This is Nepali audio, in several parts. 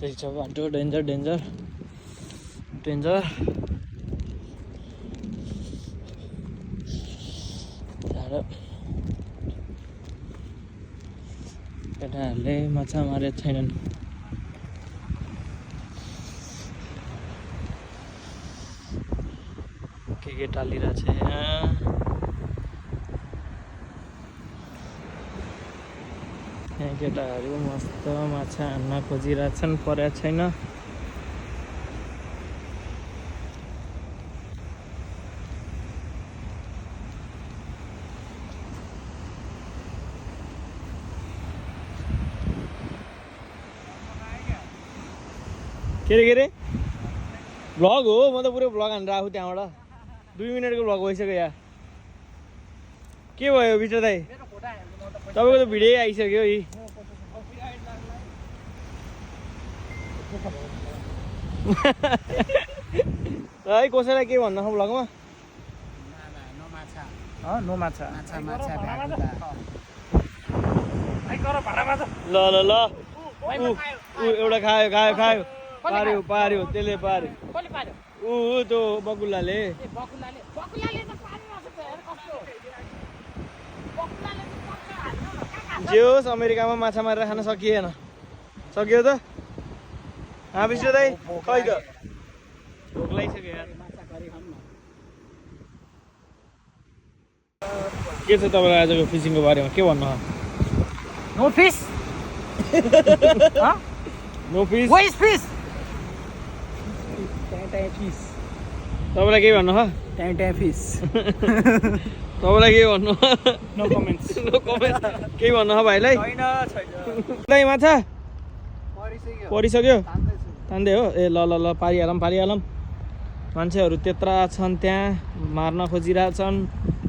रहेछ बाटो डेन्जर डेन्जर डेन्जर केटाहरूले माछा मारेको छैनन् के टालिरहेछ यहाँ केटाहरू मस्त माछा हान्न खोजिरहेछन् परेको छैन के रे भ्लग हो म त पुरै भ्लग हानेर आएको त्यहाँबाट 2 मिनटको भ्लग भइसक्यो यार के भयो विजय दाइ तपाईँको त भिडियो आइसक्यो है है कसैलाई के भन्नु भ्लगमा नो माछा ल ल ल एउटा खायो खायो खायो पार्यो पार्यो त्यसले पार्यो त्यो बकुल्लाले जे होस् अमेरिकामा माछा मारेर खान सकिएन सक्यो त विष्णु दाइ खै त भोक लागिसक्यो यार के छ तपाईँलाई आजको फिसिङको बारेमा के भन्नु no fish no fish Where is fish? तपाईँलाई के भन्नु fish. तपाईँलाई के भन्नु No comments. नो कमेन्ट केही भन्नु भाइलाई दाइ माछा परिसक्यो तान्दै हो ए ल ल ल पारिहालौँ मान्छेहरू त्यत्रा छन् त्यहाँ मार्न खोजिरहेछन्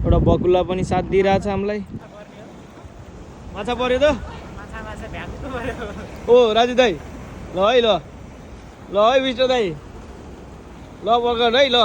एउटा बकुल्ला पनि साथ दिइरहेछ हामीलाई माछा पर्यो त ओ राजु दाइ ल है ल है विष्णु दाइ ल पकड है ल